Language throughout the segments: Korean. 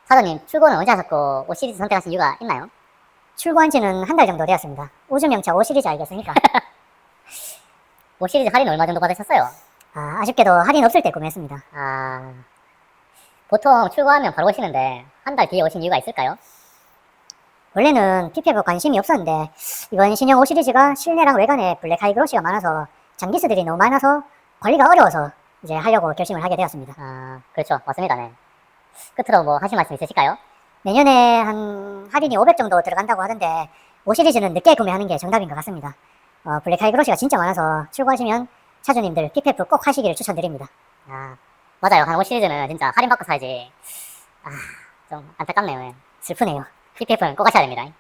사장님, 출고는 언제 하셨고 5 시리즈 선택하신 이유가 있나요? 출고한 지는 한 달 정도 되었습니다. 우주명차 5 시리즈 알겠습니까? 5 시리즈 할인 얼마 정도 받으셨어요? 아쉽게도 할인 없을 때 구매했습니다. 보통 출고하면 바로 오시는데 한 달 뒤에 오신 이유가 있을까요? 원래는 PPF 관심이 없었는데 이번 신형 5 시리즈가 실내랑 외관에 블랙 하이그로시가 많아서 장기스들이 너무 많아서 관리가 어려워서 이제 하려고 결심을 하게 되었습니다. 그렇죠. 맞습니다. 네. 끝으로 뭐 하실 말씀 있으실까요? 내년에 한 할인이 500 정도 들어간다고 하던데 5 시리즈는 늦게 구매하는 게 정답인 것 같습니다. 블랙 하이그로시가 진짜 많아서 출고하시면 차주님들 PPF 꼭 하시기를 추천드립니다. 맞아요. 한 5 시리즈는 진짜 할인받고 사야지. 좀 안타깝네요. 예. 슬프네요. PPF는 꼭 하셔야 됩니다.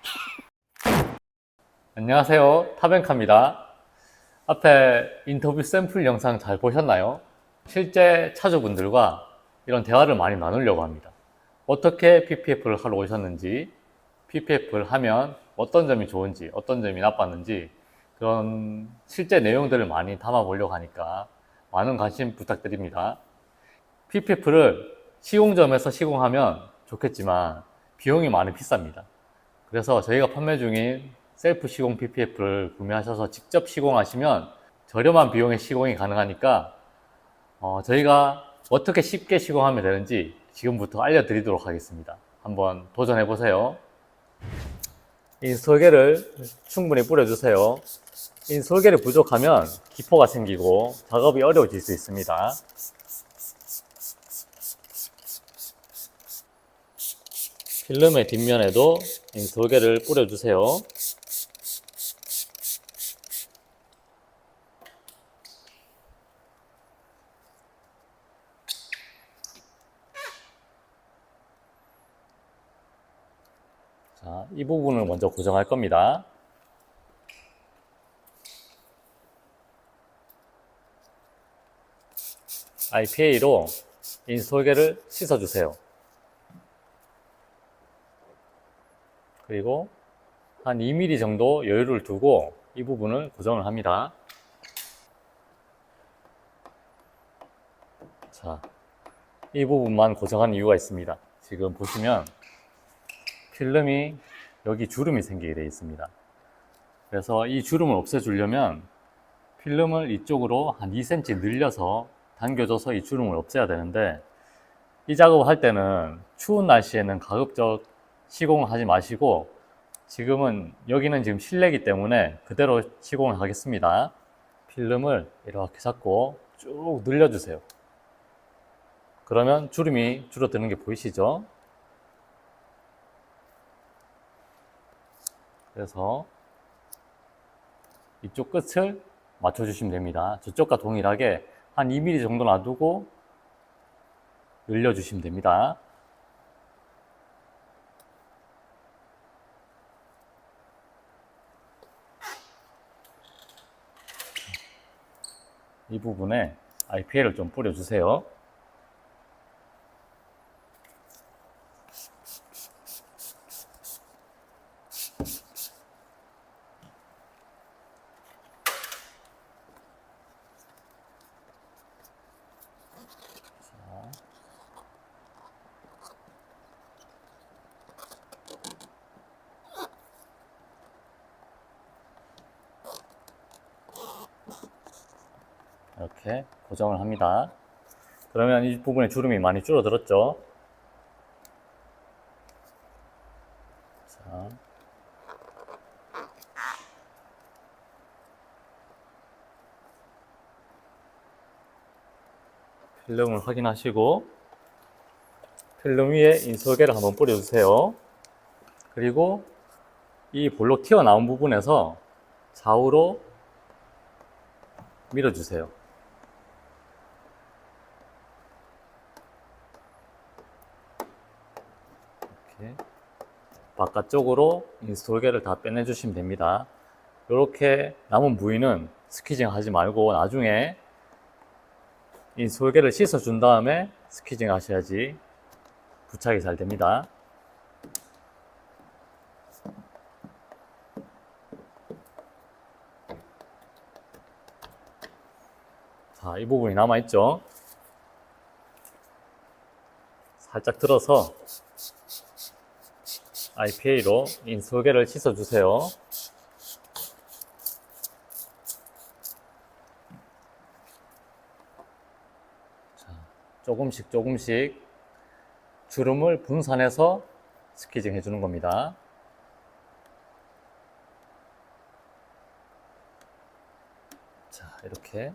안녕하세요. 타벤카입니다. 앞에 인터뷰 샘플 영상 잘 보셨나요? 실제 차주분들과 이런 대화를 많이 나누려고 합니다. 어떻게 PPF를 하러 오셨는지, PPF를 하면 어떤 점이 좋은지, 어떤 점이 나빴는지 그런 실제 내용들을 많이 담아보려고 하니까 많은 관심 부탁드립니다. PPF를 시공점에서 시공하면 좋겠지만 비용이 많이 비쌉니다. 그래서 저희가 판매 중인 셀프 시공 PPF를 구매하셔서 직접 시공하시면 저렴한 비용에 시공이 가능하니까 저희가 어떻게 쉽게 시공하면 되는지 지금부터 알려드리도록 하겠습니다. 한번 도전해 보세요. 인솔개를 충분히 뿌려주세요. 인솔개를 부족하면 기포가 생기고 작업이 어려워질 수 있습니다. 필름의 뒷면에도 인솔개를 뿌려주세요. 자, 이 부분을 먼저 고정할 겁니다. IPA로 인솔개를 씻어주세요. 그리고 한 2mm 정도 여유를 두고 이 부분을 고정을 합니다. 자, 이 부분만 고정한 이유가 있습니다. 지금 보시면 필름이 여기 주름이 생기게 되어 있습니다. 그래서 이 주름을 없애주려면 필름을 이쪽으로 한 2cm 늘려서 당겨줘서 이 주름을 없애야 되는데 이 작업을 할 때는 추운 날씨에는 가급적 시공을 하지 마시고 지금은 여기는 지금 실내이기 때문에 그대로 시공을 하겠습니다. 필름을 이렇게 잡고 쭉 늘려주세요. 그러면 주름이 줄어드는 게 보이시죠? 그래서 이쪽 끝을 맞춰주시면 됩니다. 저쪽과 동일하게 한 2mm 정도 놔두고 늘려주시면 됩니다. 이 부분에 IPA를 좀 뿌려주세요. 이렇게 고정을 합니다. 그러면 이 부분에 주름이 많이 줄어들었죠? 자. 필름을 확인하시고 필름 위에 인솔개를 한번 뿌려주세요. 그리고 이 볼록 튀어나온 부분에서 좌우로 밀어주세요. 이렇게 바깥쪽으로 인솔개를 다 빼내주시면 됩니다. 이렇게 남은 부위는 스퀴징 하지 말고 나중에 인솔개를 씻어준 다음에 스퀴징 하셔야지 부착이 잘 됩니다. 자, 이 부분이 남아있죠? 살짝 들어서 IPA로 인솔개를 씻어주세요. 자, 조금씩 주름을 분산해서 스키징 해주는 겁니다. 자, 이렇게.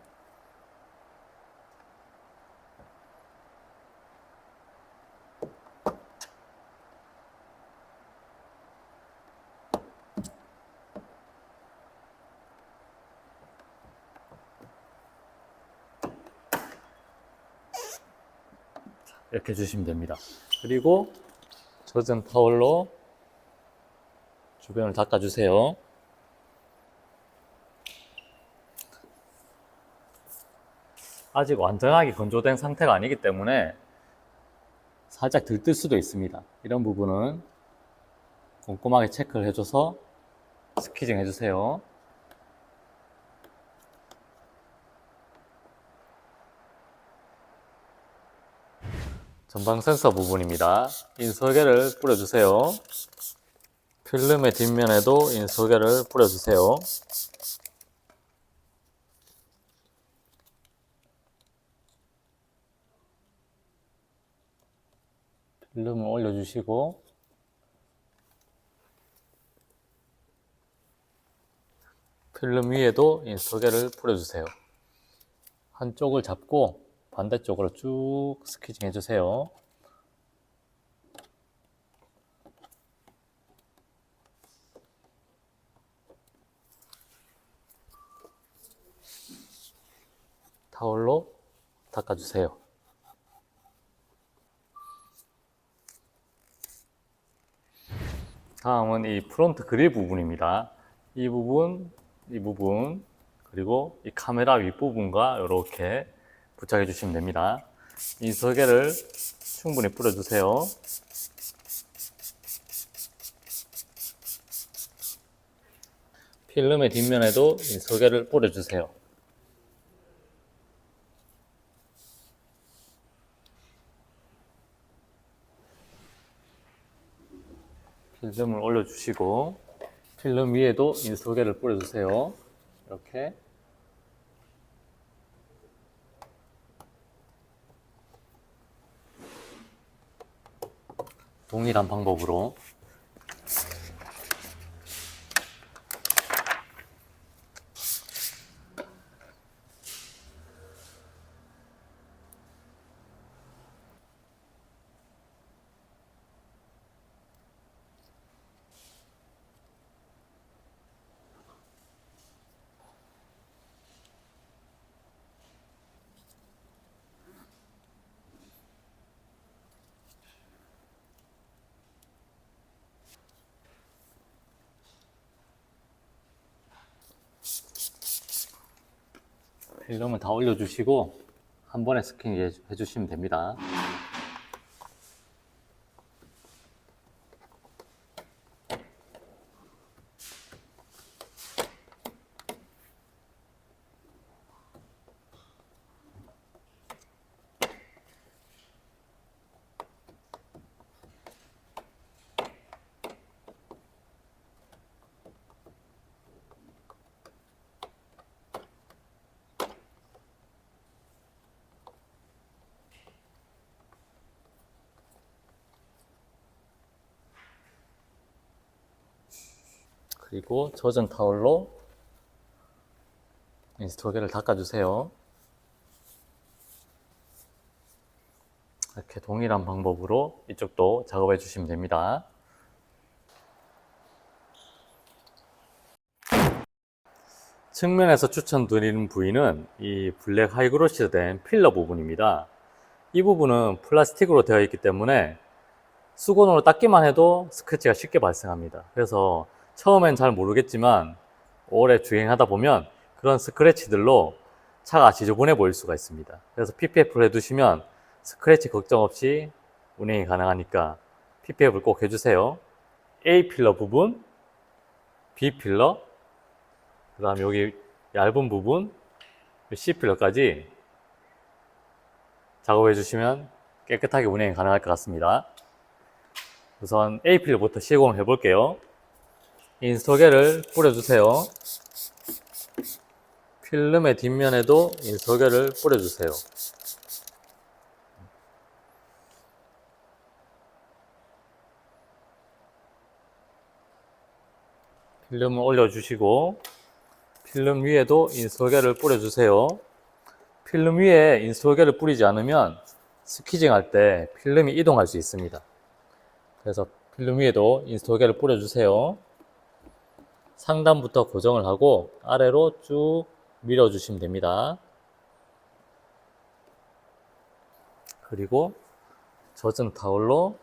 이렇게 해주시면 됩니다. 그리고 젖은 타월로 주변을 닦아주세요. 아직 완전하게 건조된 상태가 아니기 때문에 살짝 들뜰 수도 있습니다. 이런 부분은 꼼꼼하게 체크를 해줘서 스키징 해주세요. 전방 센서 부분입니다. 인솔개를 뿌려주세요. 필름의 뒷면에도 인솔개를 뿌려주세요. 필름을 올려주시고 필름 위에도 인솔개를 뿌려주세요. 한쪽을 잡고 반대쪽으로 쭉 스키징 해주세요. 타올로 닦아주세요. 다음은 이 프론트 그릴 부분입니다. 이 부분, 그리고 이 카메라 윗부분과 이렇게 부착해 주시면 됩니다. 인솔개를 충분히 뿌려주세요. 필름의 뒷면에도 인솔개를 뿌려주세요. 필름을 올려주시고 필름 위에도 인솔개를 뿌려주세요. 이렇게 동일한 방법으로 필름을 다 올려주시고 한 번에 스킨 해주시면 됩니다. 그리고 젖은 타월로 인스톨개를 닦아주세요. 이렇게 동일한 방법으로 이쪽도 작업해 주시면 됩니다. 측면에서 추천드리는 부위는 이 블랙 하이그로시 된 필러 부분입니다. 이 부분은 플라스틱으로 되어 있기 때문에 수건으로 닦기만 해도 스크래치가 쉽게 발생합니다. 그래서 처음엔 잘 모르겠지만 오래 주행하다 보면 그런 스크래치들로 차가 지저분해 보일 수가 있습니다. 그래서 PPF를 해두시면 스크래치 걱정 없이 운행이 가능하니까 PPF를 꼭 해주세요. A 필러 부분, B 필러, 그 다음에 여기 얇은 부분, C 필러까지 작업해 주시면 깨끗하게 운행이 가능할 것 같습니다. 우선 A필부터 시공을 해볼게요. 인스톨계를 뿌려주세요. 필름의 뒷면에도 인스톨계를 뿌려주세요. 필름을 올려주시고 필름 위에도 인스톨계를 뿌려주세요. 필름 위에 인스톨계를 뿌리지 않으면 스퀴징 할 때 필름이 이동할 수 있습니다. 그래서 필름 위에도 인스톨계를 뿌려주세요. 상단부터 고정을 하고 아래로 쭉 밀어주시면 됩니다. 그리고 젖은 타올로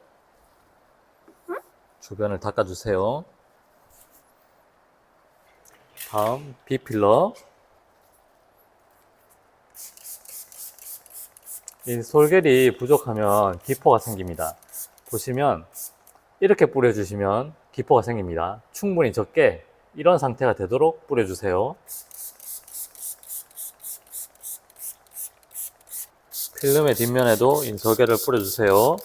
주변을 닦아주세요. 다음 B필러. 인솔겔이 부족하면 기포가 생깁니다. 보시면 이렇게 뿌려주시면 기포가 생깁니다. 충분히 적게 이런 상태가 되도록 뿌려주세요. 필름의 뒷면에도 인솔겔을 뿌려주세요.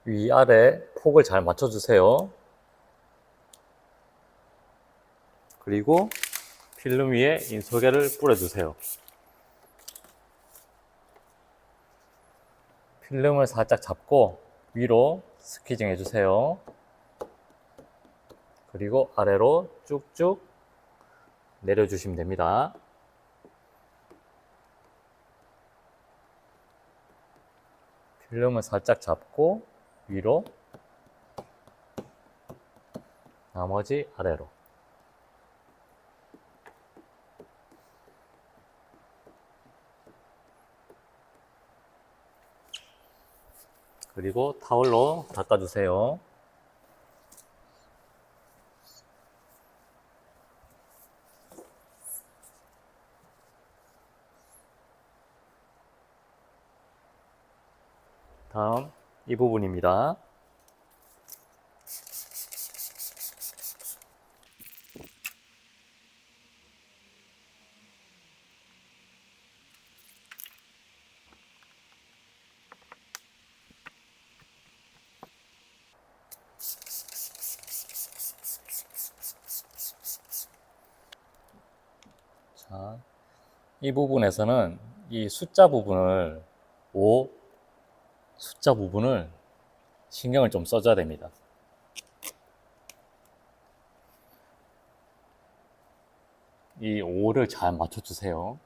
위아래 폭을 잘 맞춰주세요. 그리고 필름 위에 인솔겔을 뿌려주세요. 필름을 살짝 잡고 위로 스퀴징 해주세요. 그리고 아래로 쭉쭉 내려주시면 됩니다. 필름을 살짝 잡고 위로, 나머지 아래로. 그리고 타올로 닦아주세요. 다음 이 부분입니다. 자, 이 부분에서는 이 숫자 부분을 5 숫자 부분을 신경을 좀 써줘야 됩니다. 이 5를 잘 맞춰주세요.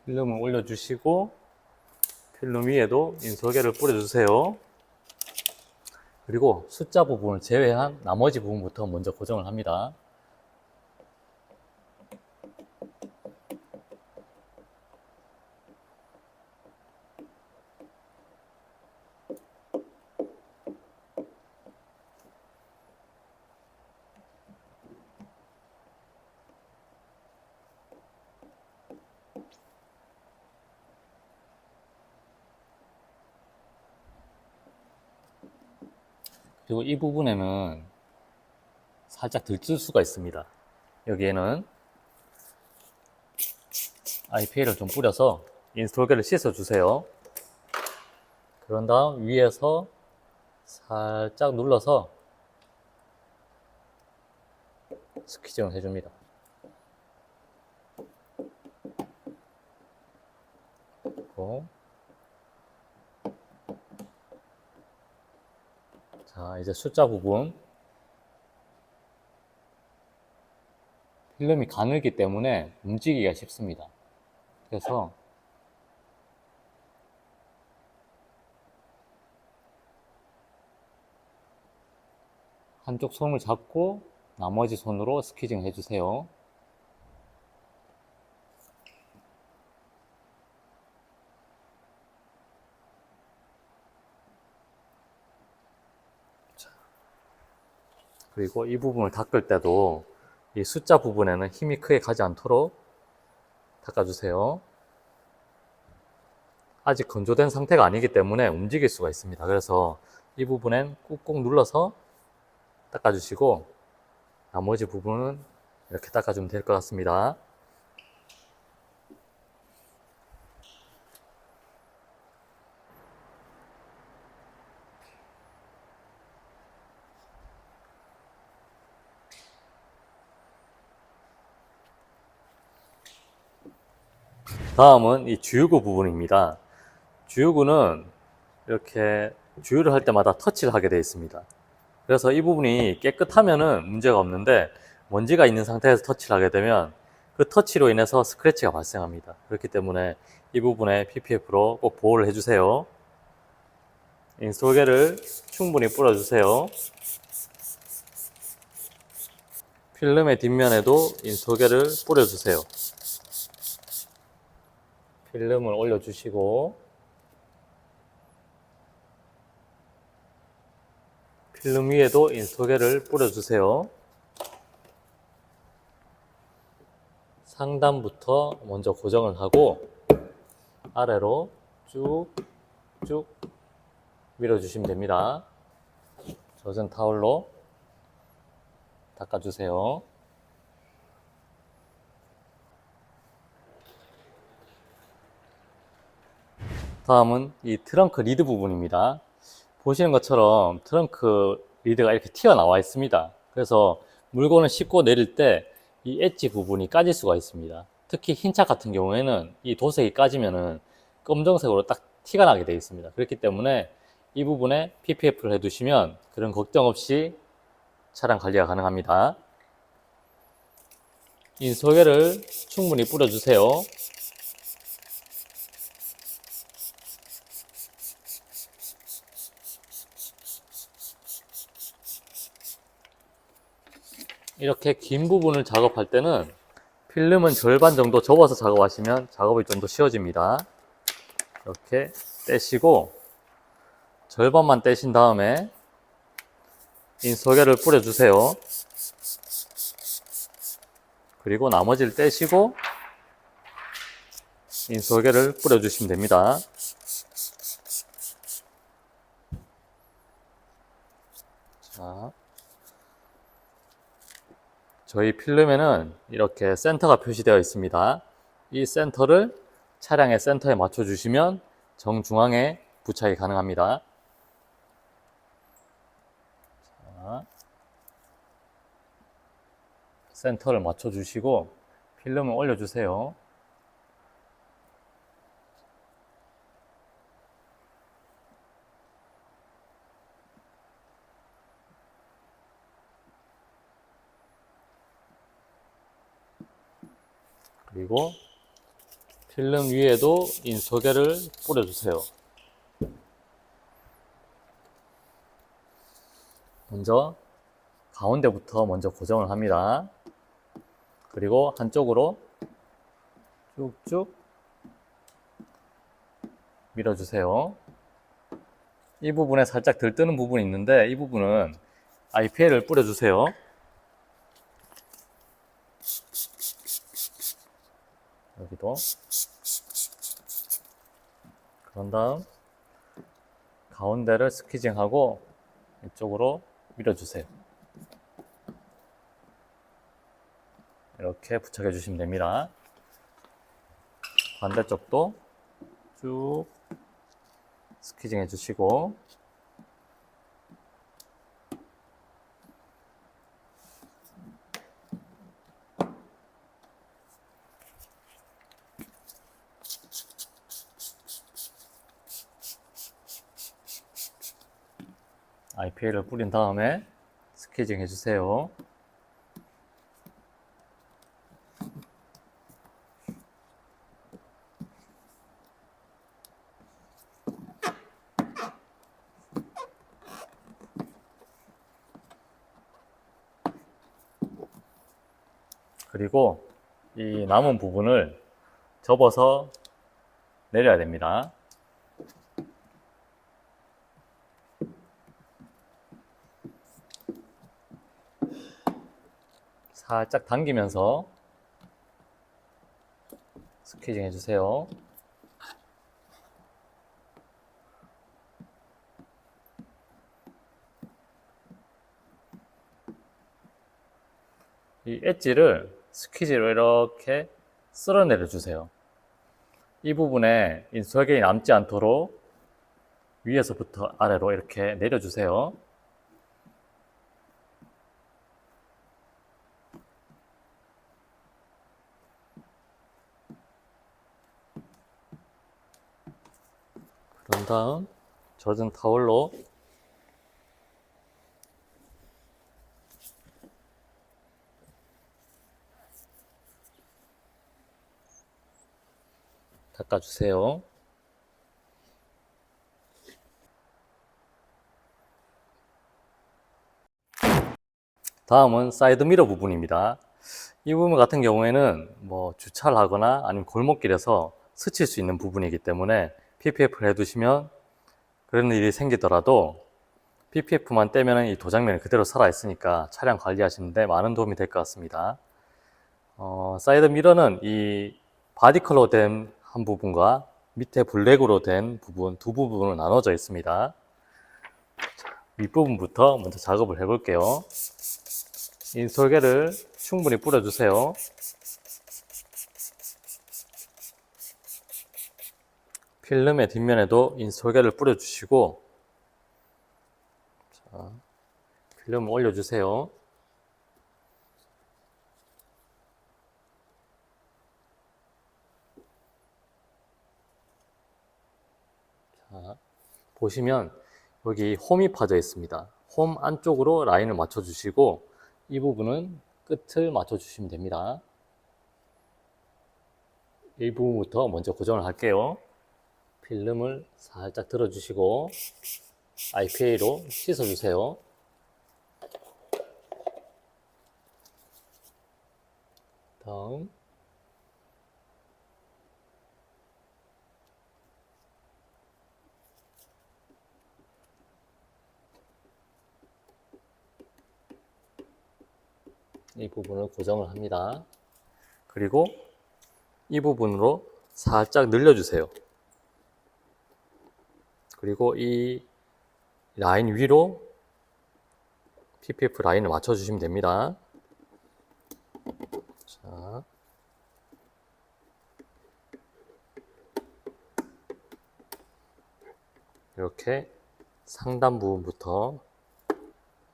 필름을 올려주시고 필름 위에도 인솔겔을 뿌려주세요. 그리고 숫자 부분을 제외한 나머지 부분부터 먼저 고정을 합니다. 그리고 이 부분에는 살짝 들뜰 수가 있습니다. 여기에는 IPA를 좀 뿌려서 인스톨계를 씻어주세요. 그런 다음 위에서 살짝 눌러서 스퀴징을 해줍니다. 그리고 자, 이제 숫자 부분. 필름이 가늘기 때문에 움직이기가 쉽습니다. 그래서 한쪽 손을 잡고 나머지 손으로 스퀴징 해주세요. 그리고 이 부분을 닦을 때도 이 숫자 부분에는 힘이 크게 가지 않도록 닦아주세요. 아직 건조된 상태가 아니기 때문에 움직일 수가 있습니다. 그래서 이 부분엔 꾹꾹 눌러서 닦아주시고 나머지 부분은 이렇게 닦아주면 될 것 같습니다. 다음은 이 주유구 부분입니다. 주유구는 이렇게 주유를 할 때마다 터치를 하게 되어 있습니다. 그래서 이 부분이 깨끗하면은 문제가 없는데 먼지가 있는 상태에서 터치를 하게 되면 그 터치로 인해서 스크래치가 발생합니다. 그렇기 때문에 이 부분에 PPF로 꼭 보호를 해주세요. 인솔개를 충분히 뿌려주세요. 필름의 뒷면에도 인솔개를 뿌려주세요. 필름을 올려주시고 필름 위에도 인솔개를 뿌려주세요. 상단부터 먼저 고정을 하고 아래로 쭉쭉 밀어주시면 됩니다. 젖은 타올로 닦아주세요. 다음은 이 트렁크 리드 부분입니다. 보시는 것처럼 트렁크 리드가 이렇게 튀어나와 있습니다. 그래서 물건을 싣고 내릴 때 이 엣지 부분이 까질 수가 있습니다. 특히 흰 차 같은 경우에는 이 도색이 까지면은 검정색으로 딱 티가 나게 되어 있습니다. 그렇기 때문에 이 부분에 PPF를 해두시면 그런 걱정 없이 차량 관리가 가능합니다. 인솔개를 충분히 뿌려주세요. 이렇게 긴 부분을 작업할 때는 필름은 절반 정도 접어서 작업하시면 작업이 좀 더 쉬워집니다. 이렇게 떼시고 절반만 떼신 다음에 인솔개를 뿌려주세요. 그리고 나머지를 떼시고 인솔개를 뿌려주시면 됩니다. 자, 저희 필름에는 이렇게 센터가 표시되어 있습니다. 이 센터를 차량의 센터에 맞춰주시면 정중앙에 부착이 가능합니다. 자, 센터를 맞춰주시고 필름을 올려주세요. 그리고 필름 위에도 인솔개를 뿌려주세요. 먼저 가운데부터 먼저 고정을 합니다. 그리고 한쪽으로 쭉쭉 밀어주세요. 이 부분에 살짝 들뜨는 부분이 있는데 이 부분은 IPL을 뿌려주세요. 여기도. 그런 다음 가운데를 스퀴징하고 이쪽으로 밀어주세요. 이렇게 부착해 주시면 됩니다. 반대쪽도 쭉 스퀴징 해주시고 IPL을 뿌린 다음에 스퀴징 해주세요. 그리고 이 남은 부분을 접어서 내려야 됩니다. 살짝 당기면서 스퀴징 해주세요. 이 엣지를 스퀴지로 이렇게 쓸어내려 주세요. 이 부분에 인솔겔이 남지 않도록 위에서부터 아래로 이렇게 내려주세요. 그런 다음 젖은 타월로 닦아주세요. 다음은 사이드 미러 부분입니다. 이 부분 같은 경우에는 뭐 주차를 하거나 아니면 골목길에서 스칠 수 있는 부분이기 때문에 PPF를 해두시면 그런 일이 생기더라도 PPF만 떼면 이 도장면이 그대로 살아있으니까 차량 관리하시는데 많은 도움이 될 것 같습니다. 사이드 미러는 이 바디 컬러 된 한 부분과 밑에 블랙으로 된 부분, 두 부분으로 나눠져 있습니다. 윗부분부터 먼저 작업을 해볼게요. 인솔겔을 충분히 뿌려주세요. 필름의 뒷면에도 인솔겔을 뿌려주시고, 자, 필름을 올려주세요. 자, 보시면 여기 홈이 파져 있습니다. 홈 안쪽으로 라인을 맞춰주시고 이 부분은 끝을 맞춰주시면 됩니다. 이 부분부터 먼저 고정을 할게요. 필름을 살짝 들어주시고 IPA로 씻어주세요. 다음 이 부분을 고정을 합니다. 그리고 이 부분으로 살짝 늘려주세요. 그리고 이 라인 위로 PPF 라인을 맞춰주시면 됩니다. 자, 이렇게 상단 부분부터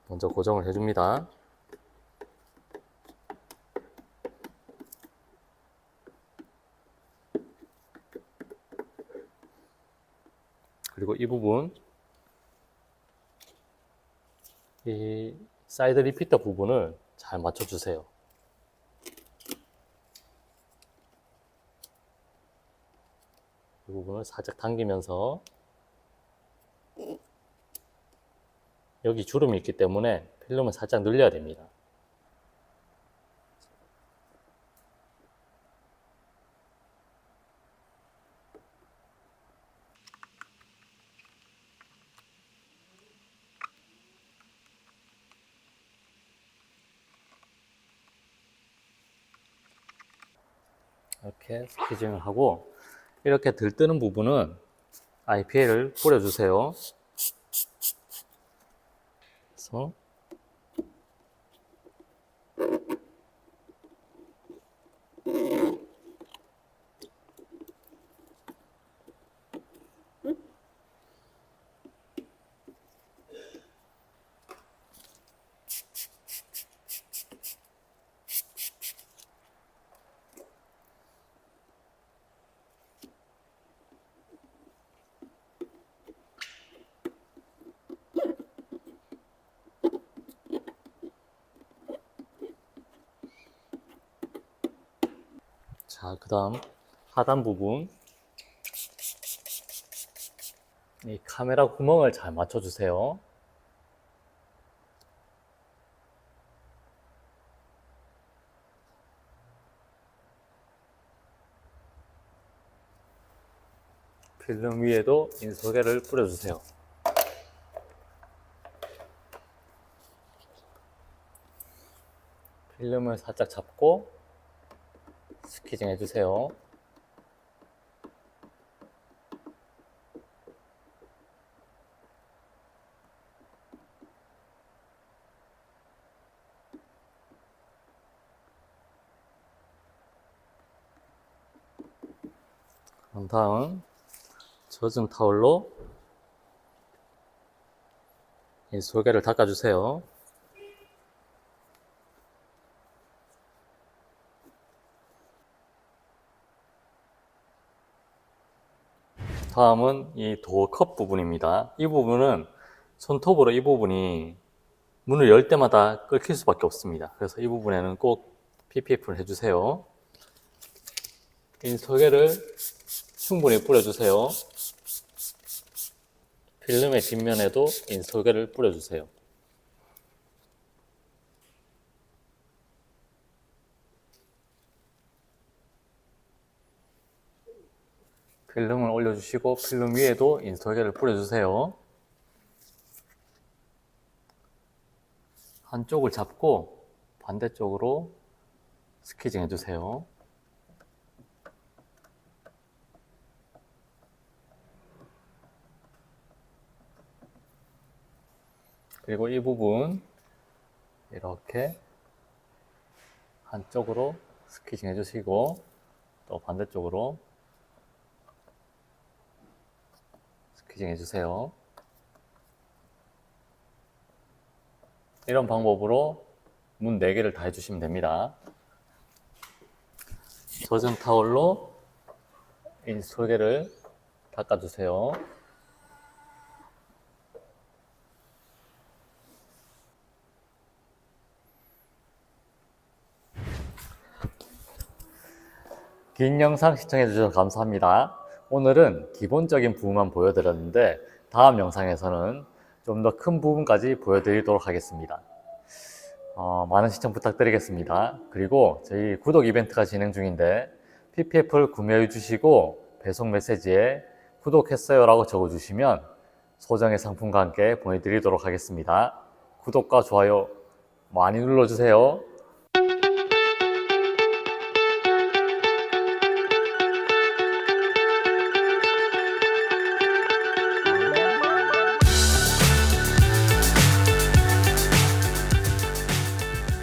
먼저 고정을 해줍니다. 그리고 이 부분, 이 사이드 리피터 부분을 잘 맞춰주세요. 이 부분을 살짝 당기면서 여기 주름이 있기 때문에 필름을 살짝 늘려야 됩니다. 이렇게 스퀴징을 하고 이렇게 들뜨는 부분은 IPA를 뿌려주세요. 그래서 자, 그 다음 하단 부분 이 카메라 구멍을 잘 맞춰주세요. 필름 위에도 인솔겔을 뿌려주세요. 필름을 살짝 잡고 스퀴징 해주세요. 그런 다음 젖은 타올로 이 솔개를 닦아주세요. 다음은 이 도어 컵 부분입니다. 이 부분은 손톱으로 이 부분이 문을 열 때마다 끓일 수밖에 없습니다. 그래서 이 부분에는 꼭 PPF를 해주세요. 이 설계를 충분히 뿌려주세요. 필름의 뒷면에도 인솔개를 뿌려주세요. 필름을 올려주시고 필름 위에도 인솔개를 뿌려주세요. 한쪽을 잡고 반대쪽으로 스퀴징 해주세요. 그리고 이 부분 이렇게 한쪽으로 스퀴징 해주시고 또 반대쪽으로 스퀴징 해주세요. 이런 방법으로 문 4개를 다 해주시면 됩니다. 젖은 타올로 인솔개를 닦아주세요. 긴 영상 시청해주셔서 감사합니다. 오늘은 기본적인 부분만 보여드렸는데 다음 영상에서는 좀 더 큰 부분까지 보여드리도록 하겠습니다. 많은 시청 부탁드리겠습니다. 그리고 저희 구독 이벤트가 진행 중인데 PPF를 구매해 주시고 배송 메시지에 구독했어요 라고 적어주시면 소정의 상품과 함께 보내드리도록 하겠습니다. 구독과 좋아요 많이 눌러주세요.